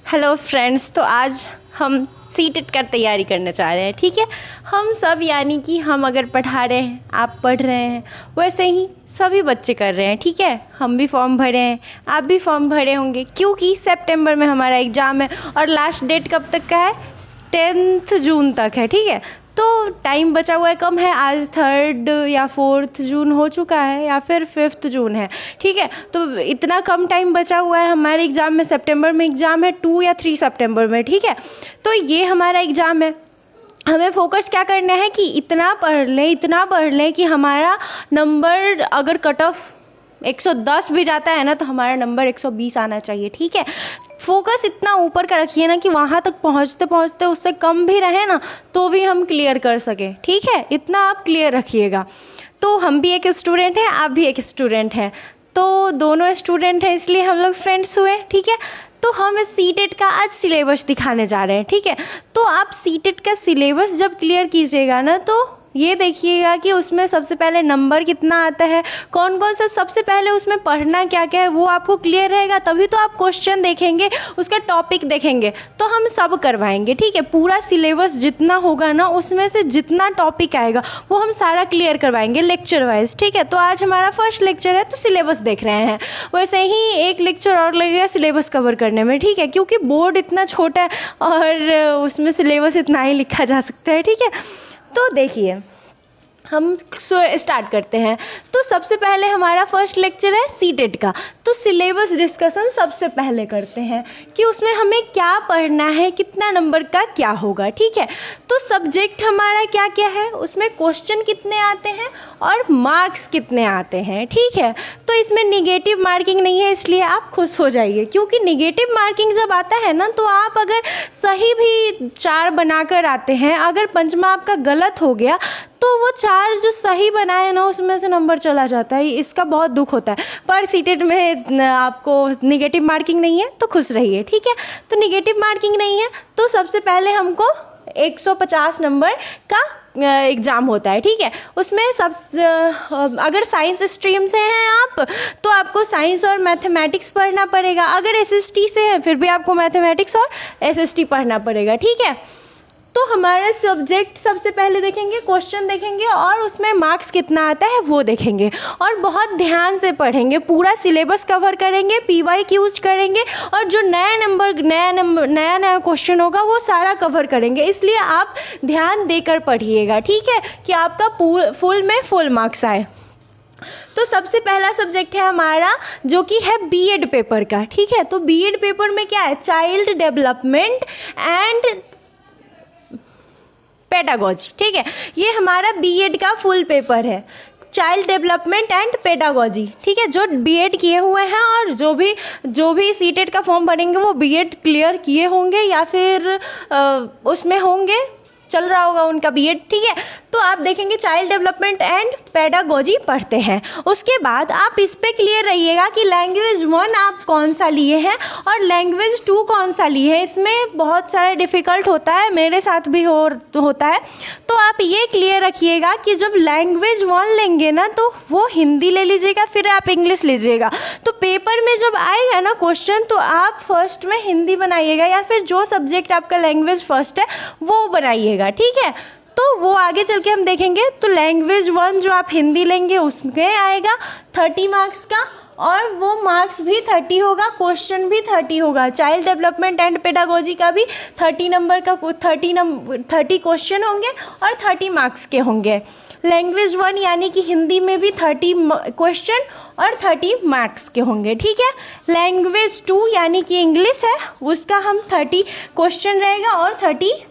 Hello friends, तो आज हम सीटेट का तैयारी करने जा रहे हैं। ठीक है, हम सब यानी कि हम अगर पढ़ा रहे हैं, आप पढ़ रहे हैं, वैसे ही सभी बच्चे कर रहे हैं। ठीक है, हम भी फॉर्म भरे हैं, आप भी फॉर्म भरे होंगे, क्योंकि सितंबर में हमारा एग्ज़ाम है और लास्ट डेट कब तक का है? 10 जून तक है। ठीक है, तो टाइम बचा हुआ है, कम है। आज 3 या 4 जून हो चुका है या फिर 5 जून है। ठीक है, तो इतना कम टाइम बचा हुआ है हमारे एग्ज़ाम में। सितंबर में एग्ज़ाम है 2 या 3 सितंबर में। ठीक है, तो ये हमारा एग्ज़ाम है। हमें फोकस क्या करना है कि इतना पढ़ लें कि हमारा नंबर अगर कट ऑफ 110 भी जाता है ना, तो हमारा नंबर 120 आना चाहिए। ठीक है, फोकस इतना ऊपर का रखिए ना कि वहाँ तक पहुँचते पहुँचते उससे कम भी रहे ना तो भी हम क्लियर कर सकें। ठीक है, इतना आप क्लियर रखिएगा। तो हम भी एक स्टूडेंट हैं, आप भी एक स्टूडेंट हैं, तो दोनों स्टूडेंट हैं, इसलिए हम लोग फ्रेंड्स हुए। ठीक है, तो हम इस सीटेट का आज सिलेबस दिखाने जा रहे हैं। ठीक है, तो आप सीटेट का सिलेबस जब क्लियर कीजिएगा ना, तो ये देखिएगा कि उसमें सबसे पहले नंबर कितना आता है, कौन कौन सा सबसे पहले उसमें पढ़ना क्या क्या है वो आपको क्लियर रहेगा। तभी तो आप क्वेश्चन देखेंगे, उसका टॉपिक देखेंगे, तो हम सब करवाएंगे। ठीक है, पूरा सिलेबस जितना होगा ना, उसमें से जितना टॉपिक आएगा वो हम सारा क्लियर करवाएंगे लेक्चर वाइज। ठीक है, तो आज हमारा फर्स्ट लेक्चर है, तो सिलेबस देख रहे हैं। वैसे ही एक लेक्चर और लगेगा सिलेबस कवर करने में। ठीक है, क्योंकि बोर्ड इतना छोटा है और उसमें सिलेबस इतना ही लिखा जा सकता है। ठीक है, तो देखिए हम स्टार्ट करते हैं। तो सबसे पहले हमारा फर्स्ट लेक्चर है सीटेट का। तो सिलेबस डिस्कशन सबसे पहले करते हैं कि उसमें हमें क्या पढ़ना है, कितना नंबर का क्या होगा। ठीक है, तो सब्जेक्ट हमारा क्या क्या है, उसमें क्वेश्चन कितने आते हैं और मार्क्स कितने आते हैं। ठीक है, तो इसमें निगेटिव मार्किंग नहीं है, इसलिए आप खुश हो जाइए, क्योंकि निगेटिव मार्किंग जब आता है ना, तो आप अगर सही भी 4 बनाकर आते हैं, अगर पंचमा आपका गलत हो गया तो वो 4 जो सही बनाए ना, उसमें से नंबर चला जाता है। इसका बहुत दुख होता है। पर सीटेट में आपको निगेटिव मार्किंग नहीं है, तो खुश रहिए। ठीक है, तो निगेटिव मार्किंग नहीं है, तो सबसे पहले हमको 150 नंबर का एग्ज़ाम होता है। ठीक है, उसमें सब अगर साइंस स्ट्रीम से हैं आप, तो आपको साइंस और मैथमेटिक्स पढ़ना पड़ेगा। अगर एसएसटी से हैं, फिर भी आपको मैथमेटिक्स और एसएसटी पढ़ना पड़ेगा। ठीक है, तो हमारा सब्जेक्ट सबसे पहले देखेंगे, क्वेश्चन देखेंगे और उसमें मार्क्स कितना आता है वो देखेंगे, और बहुत ध्यान से पढ़ेंगे। पूरा सिलेबस कवर करेंगे, PYQs करेंगे, और जो नया क्वेश्चन होगा वो सारा कवर करेंगे। इसलिए आप ध्यान देकर पढ़िएगा। ठीक है, कि आपका फुल में फुल मार्क्स आए। तो सबसे पहला सब्जेक्ट है हमारा, जो कि है बीएड पेपर का। ठीक है, तो बीएड पेपर में क्या है? Child development and pedagogy. ठीक है, ये हमारा बीएड का फुल पेपर है, चाइल्ड डेवलपमेंट एंड पेडागॉजी। ठीक है, जो बीएड किए हुए हैं और जो भी सीटेट का फॉर्म भरेंगे वो बीएड क्लियर किए होंगे या फिर उसमें होंगे, चल रहा होगा उनका बीएड। ठीक है, तो आप देखेंगे चाइल्ड डेवलपमेंट एंड पेडागॉजी पढ़ते हैं। उसके बाद आप इस पे क्लियर रहिएगा कि लैंग्वेज 1 आप कौन सा लिए हैं और लैंग्वेज 2 कौन सा लिए हैं। इसमें बहुत सारा डिफ़िकल्ट होता है, मेरे साथ भी होता है। तो आप ये क्लियर रखिएगा कि जब लैंग्वेज 1 लेंगे ना, तो वो हिंदी ले लीजिएगा, फिर आप इंग्लिश लीजिएगा। तो पेपर में जब आएगा ना क्वेश्चन, तो आप फर्स्ट में हिंदी बनाइएगा, या फिर जो सब्जेक्ट आपका लैंग्वेज फर्स्ट है वो बनाइएगा। ठीक है, तो वो आगे चल के हम देखेंगे। तो लैंग्वेज 1 जो आप हिंदी लेंगे उसमें आएगा 30 मार्क्स का, और वो मार्क्स भी 30 होगा, क्वेश्चन भी 30 होगा। चाइल्ड डेवलपमेंट एंड पेडागॉजी का भी 30 नंबर का 30 क्वेश्चन होंगे और 30 मार्क्स के होंगे। लैंग्वेज 1 यानी कि हिंदी में भी 30 क्वेश्चन और 30 मार्क्स के होंगे। ठीक है, लैंग्वेज 2 यानी कि इंग्लिश है, उसका हम 30 क्वेश्चन रहेगा और 30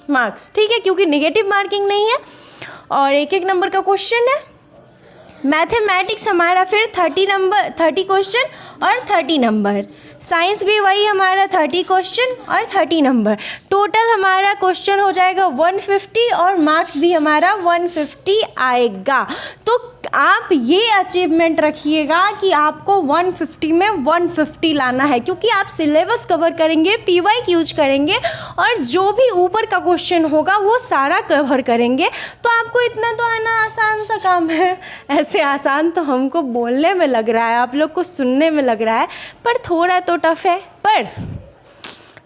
मार्क्स। ठीक है, क्योंकि नेगेटिव मार्किंग नहीं है और एक नंबर का क्वेश्चन है। मैथमेटिक्स हमारा फिर 30 क्वेश्चन और 30 नंबर। साइंस भी वही हमारा 30 क्वेश्चन और 30 नंबर। टोटल हमारा क्वेश्चन हो जाएगा 150 और मार्क्स भी हमारा 150 आएगा। तो आप ये अचीवमेंट रखिएगा कि आपको 150 में 150 लाना है, क्योंकि आप सिलेबस कवर करेंगे, PYQs करेंगे, और जो भी ऊपर का क्वेश्चन होगा वो सारा कवर करेंगे। तो आपको इतना तो आना आसान सा काम है। ऐसे आसान तो हमको बोलने में लग रहा है, आप लोग को सुनने में लग रहा है, पर थोड़ा तो टफ है, पर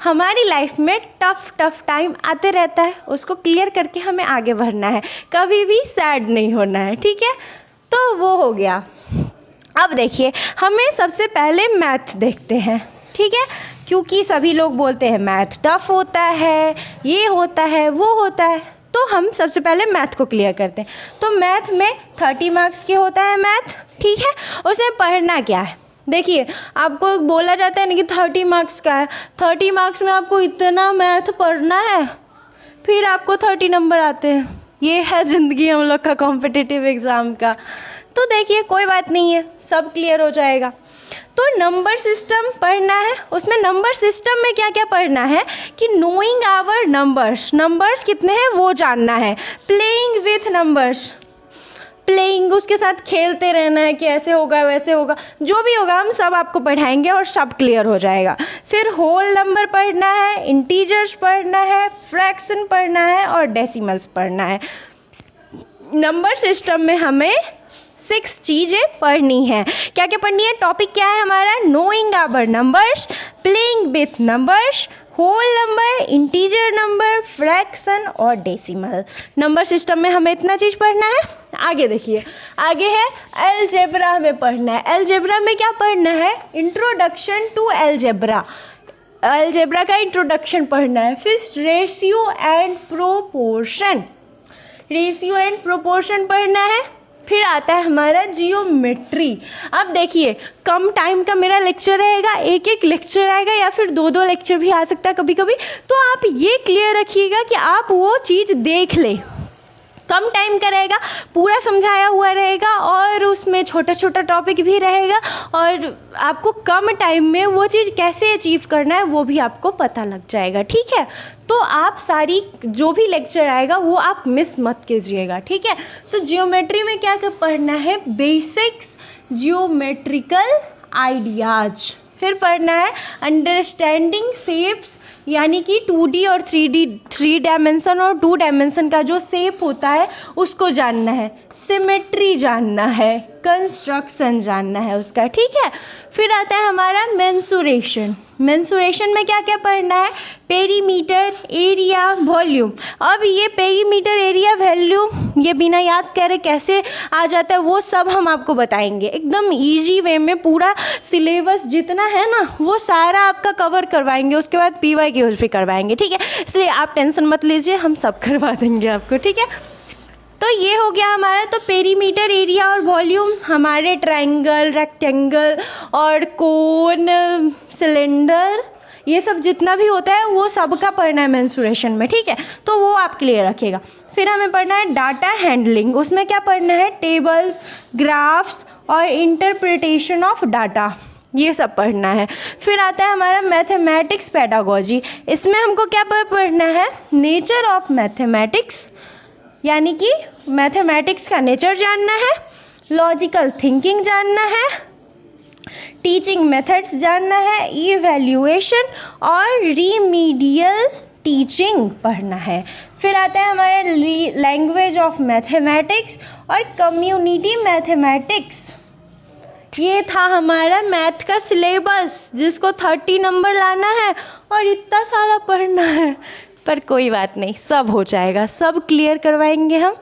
हमारी लाइफ में टफ टाइम आते रहता है, उसको क्लियर करके हमें आगे बढ़ना है, कभी भी सैड नहीं होना है, ठीक है। तो वो हो गया। अब देखिए, हमें सबसे पहले मैथ देखते हैं, ठीक है, क्योंकि सभी लोग बोलते हैं मैथ टफ होता है, ये होता है, वो होता है, तो हम सबसे पहले मैथ को क्लियर करते हैं। तो मैथ में 30 मार्क्स के होता है मैथ, ठीक है। उसमें पढ़ना क्या है, देखिए आपको बोला जाता है ना कि 30 मार्क्स का है, 30 मार्क्स में आपको इतना मैथ पढ़ना है, फिर आपको 30 नंबर आते हैं। ये है ज़िंदगी हम लोग का कॉम्पिटिटिव एग्ज़ाम का। तो देखिए कोई बात नहीं है, सब क्लियर हो जाएगा। तो नंबर सिस्टम पढ़ना है, उसमें नंबर सिस्टम में क्या क्या पढ़ना है कि नोइंग आवर नंबर्स, नंबर्स कितने हैं वो जानना है। प्लेइंग विथ नंबर्स, प्लेइंग उसके साथ खेलते रहना है कि ऐसे होगा वैसे होगा, जो भी होगा हम सब आपको पढ़ाएंगे और सब क्लियर हो जाएगा। फिर होल नंबर पढ़ना है, इंटीजर्स पढ़ना है, फ्रैक्शन पढ़ना है और डेसिमल्स पढ़ना है। नंबर सिस्टम में हमें 6 चीज़ें पढ़नी है। क्या क्या पढ़नी है, टॉपिक क्या है हमारा, knowing our numbers, playing with numbers, whole number, integer number, fraction और डेसिमल। नंबर सिस्टम में हमें इतना चीज़ पढ़ना है। आगे देखिए, आगे है अलजेब्रा में पढ़ना है। अलजेब्रा में क्या पढ़ना है, इंट्रोडक्शन टू अलजेब्रा, अलजेब्रा का इंट्रोडक्शन पढ़ना है। फिर ratio and proportion, ratio and proportion पढ़ना है। फिर आता है हमारा जियोमेट्री। अब देखिए कम टाइम का मेरा लेक्चर रहेगा, एक एक लेक्चर आएगा या फिर 2-2 लेक्चर भी आ सकता है कभी कभी, तो आप ये क्लियर रखिएगा कि आप वो चीज़ देख लें। कम टाइम का रहेगा, पूरा समझाया हुआ रहेगा और उसमें छोटा छोटा टॉपिक भी रहेगा और आपको कम टाइम में वो चीज़ कैसे अचीव करना है वो भी आपको पता लग जाएगा, ठीक है। तो आप सारी जो भी लेक्चर आएगा वो आप मिस मत कीजिएगा, ठीक है। तो जियोमेट्री में क्या क्या पढ़ना है, बेसिक्स जियोमेट्रिकल आइडियाज। फिर पढ़ना है अंडरस्टैंडिंग शेप्स, यानी कि 2D और 3 डायमेंशन और 2 डायमेंशन का जो शेप होता है उसको जानना है। सिमेट्री जानना है, कंस्ट्रक्शन जानना है उसका, ठीक है। फिर आता है हमारा मेंसुरेशन। मेंसुरेशन में क्या क्या पढ़ना है, पेरीमीटर, एरिया, वॉल्यूम। अब ये पेरीमीटर, एरिया, वॉल्यूम ये बिना याद करे कैसे आ जाता है वो सब हम आपको बताएंगे एकदम इजी वे में। पूरा सिलेबस जितना है ना वो सारा आपका कवर करवाएंगे, उसके बाद PYQs भी करवाएंगे, ठीक है। इसलिए आप टेंशन मत लीजिए, हम सब करवा देंगे आपको, ठीक है। तो ये हो गया हमारा, तो पेरीमीटर, एरिया और वॉल्यूम हमारे ट्रायंगल, रेक्टेंगल और कोन, सिलेंडर, ये सब जितना भी होता है वो सब का पढ़ना है मेंसुरेशन में, ठीक है। तो वो आप क्लियर रखिएगा। फिर हमें पढ़ना है डाटा हैंडलिंग। उसमें क्या पढ़ना है, टेबल्स, ग्राफ्स और इंटरप्रिटेशन ऑफ डाटा, ये सब पढ़ना है। फिर आता है हमारा मैथमेटिक्स पेडागोजी। इसमें हमको क्या पढ़ना है, नेचर ऑफ मैथमेटिक्स, यानी कि मैथमेटिक्स का नेचर जानना है, लॉजिकल थिंकिंग जानना है, टीचिंग मेथड्स जानना है, इवैल्यूएशन और रिमीडियल टीचिंग पढ़ना है। फिर आता है हमारा लैंग्वेज ऑफ मैथमेटिक्स और कम्युनिटी मैथमेटिक्स। ये था हमारा मैथ का सिलेबस जिसको 30 नंबर लाना है और इतना सारा पढ़ना है, पर कोई बात नहीं, सब हो जाएगा, सब क्लियर करवाएंगे हम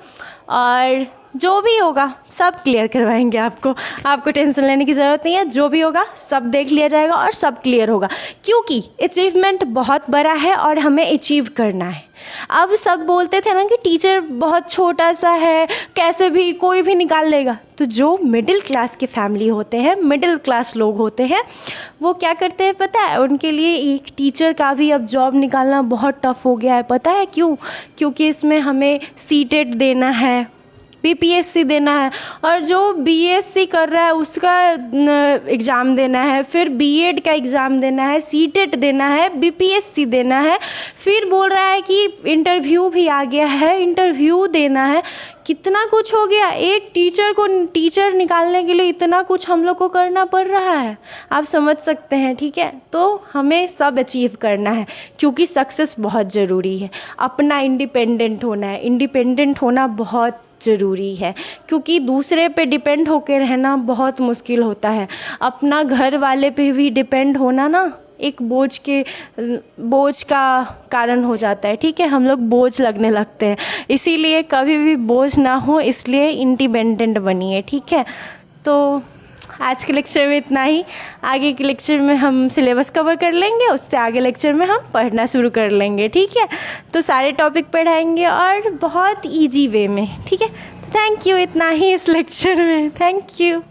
और जो भी होगा सब क्लियर करवाएंगे आपको टेंशन लेने की ज़रूरत नहीं है। जो भी होगा सब देख लिया जाएगा और सब क्लियर होगा, क्योंकि अचीवमेंट बहुत बड़ा है और हमें अचीव करना है। अब सब बोलते थे ना कि टीचर बहुत छोटा सा है, कैसे भी कोई भी निकाल लेगा, तो जो मिडिल क्लास के फैमिली होते हैं, मिडिल क्लास लोग होते हैं, वो क्या करते हैं पता है, उनके लिए एक टीचर का भी अब जॉब निकालना बहुत टफ हो गया है। पता है क्यों? क्योंकि इसमें हमें सीटेट देना है, PPSC देना है, और जो BSc कर रहा है उसका एग्ज़ाम देना है, फिर BEd का एग्ज़ाम देना है, सीटेट देना है, BPSC देना है, फिर बोल रहा है कि इंटरव्यू भी आ गया है, इंटरव्यू देना है। कितना कुछ हो गया, एक टीचर को टीचर निकालने के लिए इतना कुछ हम लोग को करना पड़ रहा है, आप समझ सकते हैं, ठीक है। तो हमें सब अचीव करना है क्योंकि सक्सेस बहुत ज़रूरी है, अपना इंडिपेंडेंट होना है, इंडिपेंडेंट होना बहुत ज़रूरी है, क्योंकि दूसरे पे डिपेंड होकर रहना बहुत मुश्किल होता है। अपना घर वाले पे भी डिपेंड होना ना एक बोझ का कारण हो जाता है, ठीक है, हम लोग बोझ लगने लगते हैं। इसीलिए कभी भी बोझ ना हो, इसलिए इंडिपेंडेंट बनिए, ठीक है। तो आज के लेक्चर में इतना ही। आगे के लेक्चर में हम सिलेबस कवर कर लेंगे, उससे आगे लेक्चर में हम पढ़ना शुरू कर लेंगे, ठीक है। तो सारे टॉपिक पढ़ाएंगे और बहुत इजी वे में, ठीक है। तो थैंक यू, इतना ही इस लेक्चर में। Thank you.